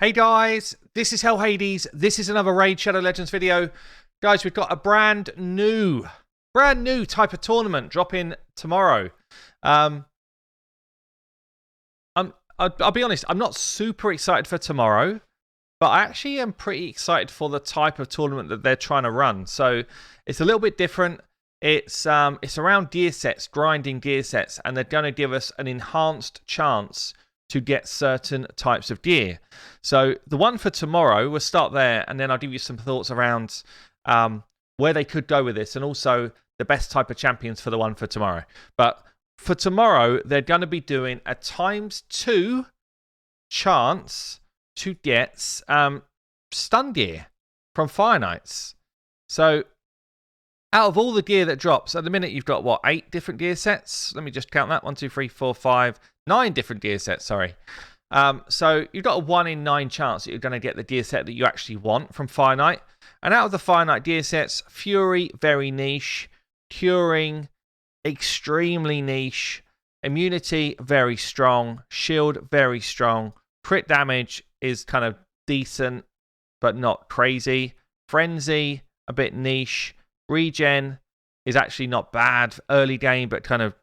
Hey guys, this is Hell Hades. This is another Raid Shadow Legends video. Guys, we've got a brand new type of tournament dropping tomorrow. I'll be honest, I'm not super excited for tomorrow, but I actually am pretty excited for the type of tournament that they're trying to run. So it's a little bit different. It's around gear sets, grinding gear sets, and they're going to give us an enhanced chance to get certain types of gear. So the one for tomorrow, we'll start there, and then I'll give you some thoughts around where they could go with this, and also the best type of champions for the one for tomorrow. But for tomorrow, they're going to be doing a ×2 chance to get stun gear from Fire Knights. So out of all the gear that drops, at the minute you've got, what, 8 different gear sets? Let me just count that. 1, 2, 3, 4, 5, 9 different gear sets, sorry. So you've got a 1 in 9 chance that you're going to get the gear set that you actually want from Fire Knight. And out of the Fire Knight gear sets, Fury, very niche. Curing, extremely niche. Immunity, very strong. Shield, very strong. Crit damage is kind of decent, but not crazy. Frenzy, a bit niche. Regen is actually not bad early game, but kind of,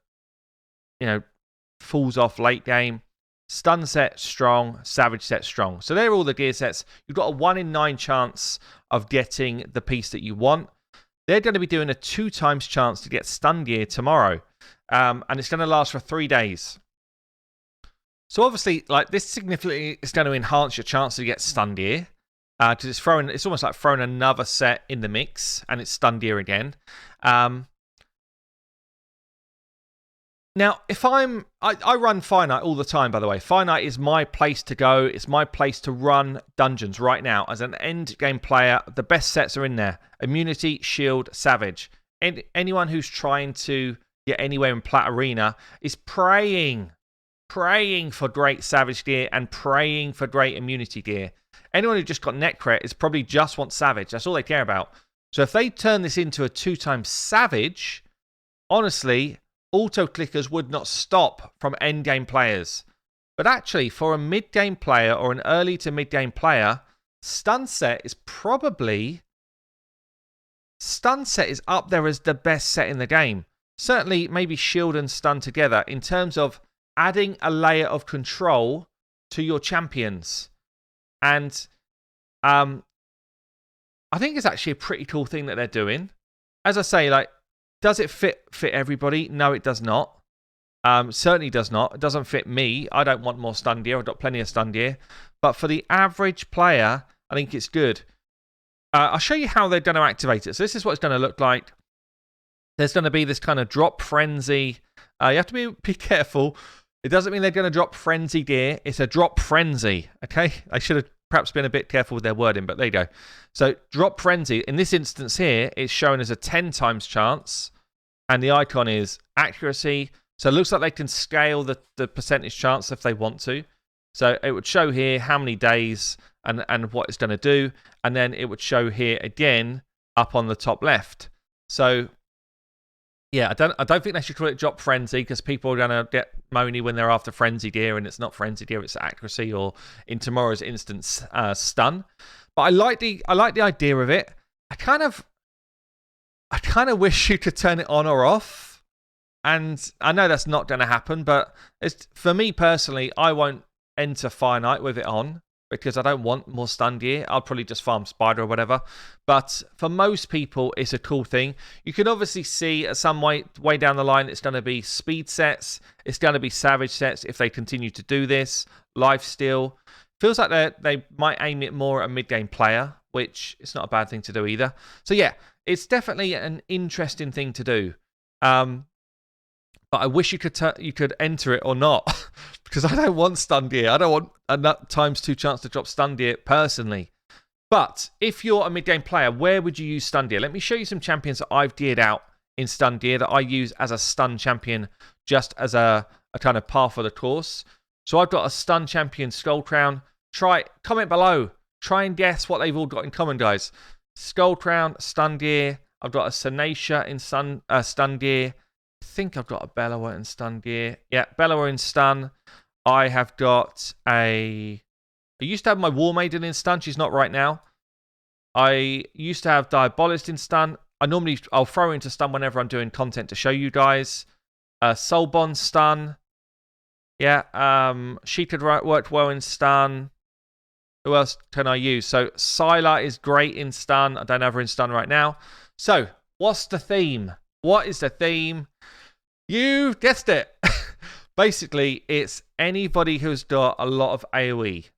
falls off late game. Stun set, strong. Savage set, strong. So they're all the gear sets. You've got a 1 in 9 chance of getting the piece that you want. They're going to be doing a 2 times chance to get stun gear tomorrow. And it's going to last for 3 days. So obviously, this significantly is going to enhance your chance to get stun gear. Because it's almost like throwing another set in the mix, and it's stun gear again. Now, if I run Fire Knight all the time, by the way. Fire Knight is my place to go. It's my place to run dungeons right now. As an end game player, the best sets are in there. Immunity, Shield, Savage. And anyone who's trying to get anywhere in Plat Arena is praying for great Savage gear and praying for great immunity gear. Anyone who just got Netcrit is probably just want Savage. That's all they care about. So if they turn this into a 2 times Savage, honestly, auto-clickers would not stop from end-game players. But actually, for a mid-game player or an early to mid-game player, Stun set is up there as the best set in the game. Certainly, maybe Shield and Stun together in terms of adding a layer of control to your champions. And I think it's actually a pretty cool thing that they're doing. As I say, does it fit everybody? No, it does not. Certainly does not. It doesn't fit me. I don't want more stun gear. I've got plenty of stun gear. But for the average player, I think it's good. I'll show you how they're going to activate it. So this is what it's going to look like. There's going to be this kind of drop frenzy. You have to be careful. It doesn't mean they're going to drop frenzy gear. It's a drop frenzy. Okay? I should have perhaps been a bit careful with their wording, but there you go. So drop frenzy. In this instance here, it's shown as a 10 times chance. And the icon is accuracy. So it looks like they can scale the percentage chance if they want to. So it would show here how many days and what it's going to do. And then it would show here again up on the top left. So yeah, I don't think they should call it drop frenzy because people are going to get moany when they're after frenzy gear and it's not frenzy gear, it's accuracy, or in tomorrow's instance, stun. But I like the idea of it. I kind of wish you could turn it on or off. And I know that's not going to happen, but for me personally, I won't enter Fire Knight with it on because I don't want more stun gear. I'll probably just farm Spider or whatever. But for most people, it's a cool thing. You can obviously see at some way down the line, it's going to be speed sets. It's going to be Savage sets if they continue to do this. Lifesteal. Feels like they might aim it more at a mid-game player, which is not a bad thing to do either. So yeah, it's definitely an interesting thing to do. But I wish you could enter it or not because I don't want stun gear. I don't want a ×2 chance to drop stun gear personally. But if you're a mid-game player, where would you use stun gear? Let me show you some champions that I've geared out in stun gear that I use as a stun champion just as a kind of par for the course. So I've got a stun champion, Skull Crown. Comment below. Try and guess what they've all got in common, guys. Skull Crown, stun gear. I've got a Senacia in stun gear. I think I've got a Bellower in stun gear. Yeah, Bellower in stun. I have got a I used to have my War Maiden in stun. She's not right now. I used to have Diabolist in stun. I'll throw into stun whenever I'm doing content to show you guys. Soulbond stun. Yeah, she could work well in stun. Who else can I use? So Sylar is great in stun. I don't have her in stun right now. So what's the theme? What is the theme? You guessed it. Basically, it's anybody who's got a lot of AoE.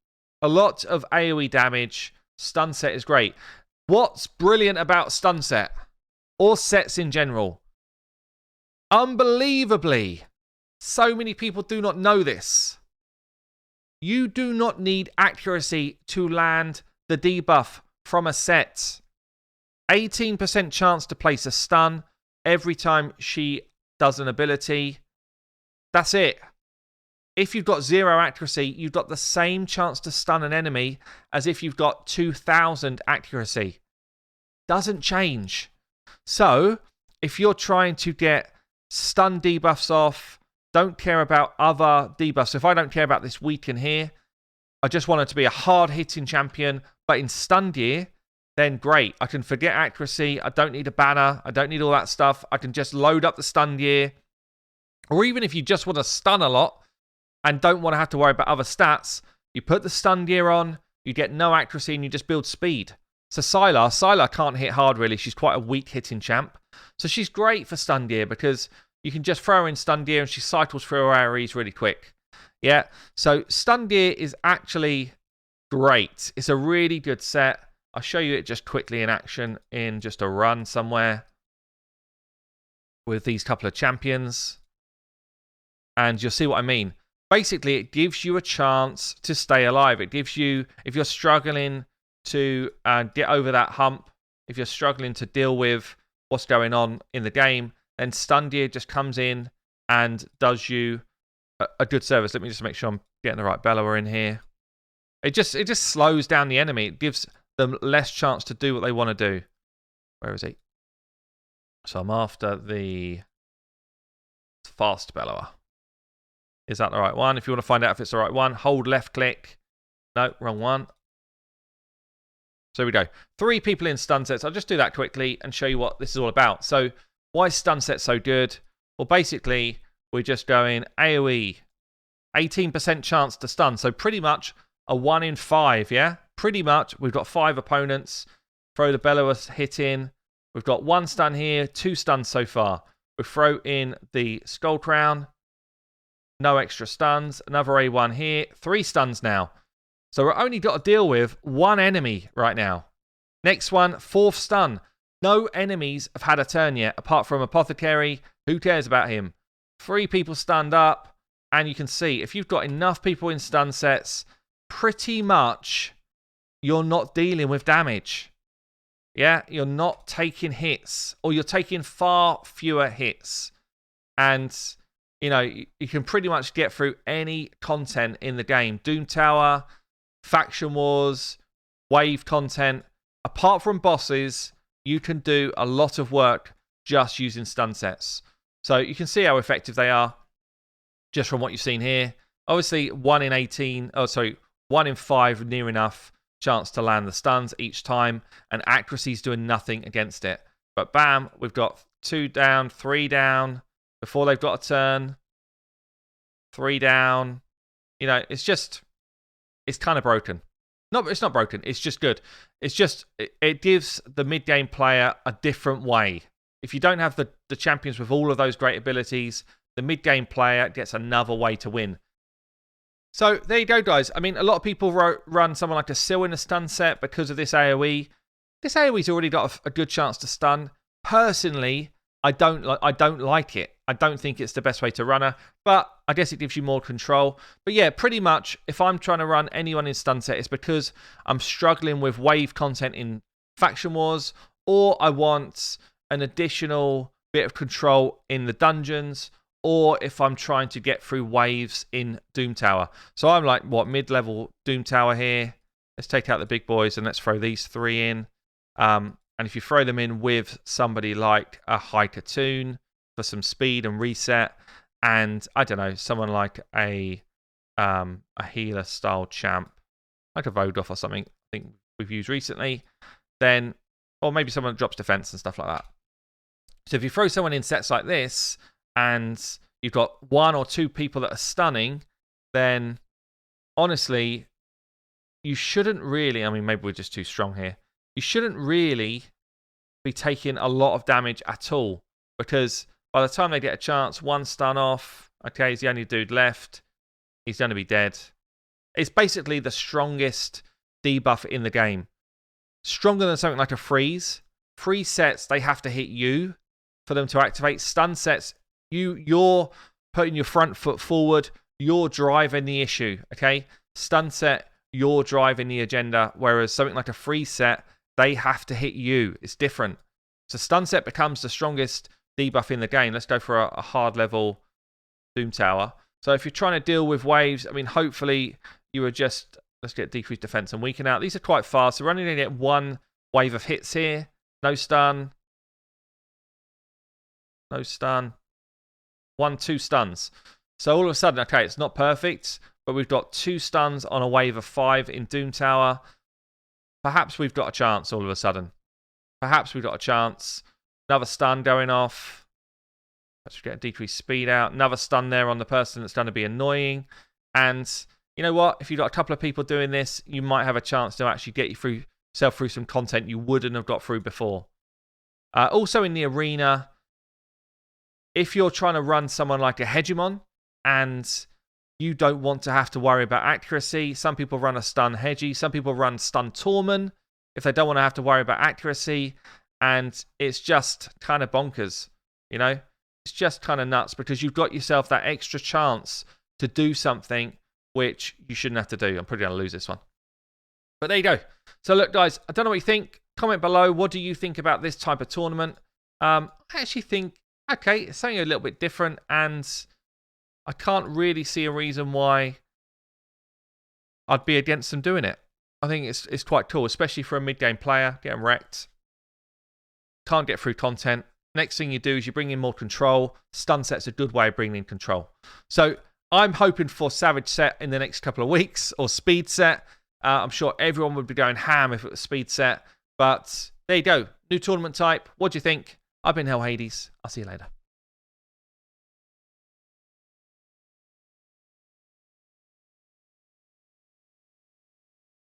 A lot of AoE damage. Stun set is great. What's brilliant about stun set? Or sets in general? Unbelievably, so many people do not know this. You do not need accuracy to land the debuff from a set. 18% chance to place a stun every time she does an ability. That's it. If you've got 0 accuracy, you've got the same chance to stun an enemy as if you've got 2000 accuracy. Doesn't change. So, if you're trying to get stun debuffs off, don't care about other debuffs. If I don't care about this weaken here, I just want it to be a hard-hitting champion, but in stun gear, then great. I can forget accuracy. I don't need a banner. I don't need all that stuff. I can just load up the stun gear. Or even if you just want to stun a lot and don't want to have to worry about other stats, you put the stun gear on, you get no accuracy, and you just build speed. So Sylar can't hit hard really. She's quite a weak hitting champ. So she's great for stun gear because you can just throw her in stun gear and she cycles through her AoEs really quick. Yeah, so stun gear is actually great. It's a really good set. I'll show you it just quickly in action in just a run somewhere with these couple of champions. And you'll see what I mean. Basically, it gives you a chance to stay alive. It gives you, if you're struggling to get over that hump, if you're struggling to deal with what's going on in the game, then stun gear just comes in and does you a good service. Let me just make sure I'm getting the right Bellower in here. It just slows down the enemy. It gives them less chance to do what they want to do. Where is he? So I'm after the fast Bellower. Is that the right one? If you want to find out if it's the right one, hold left click. No, wrong one. So here we go. 3 people in stun sets. I'll just do that quickly and show you what this is all about. So why is stun set so good? Well, basically, we're just going AoE. 18% chance to stun. So pretty much a 1 in 5, yeah? Pretty much. We've got 5 opponents. Throw the Bellower hit in. We've got 1 stun here, 2 stuns so far. We throw in the Skull Crown. No extra stuns. Another A1 here. 3 stuns now. So we're only got to deal with 1 enemy right now. Next one, 4th stun. No enemies have had a turn yet, apart from Apothecary. Who cares about him? 3 people stunned up. And you can see, if you've got enough people in stun sets, pretty much you're not dealing with damage. Yeah, you're not taking hits. Or you're taking far fewer hits. And you know, you can pretty much get through any content in the game. Doom Tower, Faction Wars, Wave content. Apart from bosses, you can do a lot of work just using stun sets. So you can see how effective they are just from what you've seen here. Obviously, 1 in 5 near enough chance to land the stuns each time. And accuracy's doing nothing against it. But bam, we've got 2 down, 3 down. Before they've got a turn, 3 down. You know, it's kind of broken. No, it's not broken. It's just good. It's just, it gives the mid-game player a different way. If you don't have the champions with all of those great abilities, the mid-game player gets another way to win. So there you go, guys. I mean, a lot of people run someone like a Syl in a stun set because of this AoE. This AoE's already got a good chance to stun. Personally, I don't like it. I don't think it's the best way to run her, but I guess it gives you more control. But yeah, pretty much, if I'm trying to run anyone in stun set, it's because I'm struggling with wave content in Faction Wars, or I want an additional bit of control in the dungeons, or if I'm trying to get through waves in Doom Tower. So I'm like, mid-level Doom Tower here. Let's take out the big boys and let's throw these 3 in. And if you throw them in with somebody like a Haikatoon for some speed and reset, and I don't know, someone like a healer style champ. like a Vodorf or something, I think we've used recently, then, or maybe someone that drops defense and stuff like that. So if you throw someone in sets like this and you've got 1 or 2 people that are stunning, then honestly, you shouldn't really, I mean, maybe we're just too strong here. You shouldn't really be taking a lot of damage at all, because by the time they get a chance, 1 stun off, okay, he's the only dude left, he's going to be dead. It's basically the strongest debuff in the game. Stronger than something like a freeze. Freeze sets, they have to hit you for them to activate. Stun sets, you're putting your front foot forward, you're driving the issue, okay? Stun set, you're driving the agenda, whereas something like a freeze set, they have to hit you. It's different. So stun set becomes the strongest debuff in the game. Let's go for a hard level Doom Tower. So if you're trying to deal with waves, I mean, hopefully you are just, let's get decreased defense and weaken out. These are quite fast. So we're only going to get 1 wave of hits here. No stun. No stun. 1, 2 stuns. So all of a sudden, okay, it's not perfect, but we've got 2 stuns on a wave of 5 in Doom Tower. Perhaps we've got a chance all of a sudden. Perhaps we've got a chance. Another stun going off. Let's get a decreased speed out. Another stun there on the person that's going to be annoying. And you know what? If you've got a couple of people doing this, you might have a chance to actually get yourself through some content you wouldn't have got through before. Also in the arena, if you're trying to run someone like a Hegemon and you don't want to have to worry about accuracy, some people run a stun Hegi, some people run stun Tormund if they don't want to have to worry about accuracy, and it's just kind of bonkers, you know? It's just kind of nuts because you've got yourself that extra chance to do something which you shouldn't have to do. I'm probably going to lose this one. But there you go. So look, guys, I don't know what you think. Comment below. What do you think about this type of tournament? I actually think, okay, it's something a little bit different, and I can't really see a reason why I'd be against them doing it. I think it's quite cool, especially for a mid-game player, getting wrecked. Can't get through content. Next thing you do is you bring in more control. Stun set's a good way of bringing in control. So I'm hoping for Savage set in the next couple of weeks, or Speed set. I'm sure everyone would be going ham if it was Speed set. But there you go. New tournament type. What do you think? I've been Hell Hades. I'll see you later.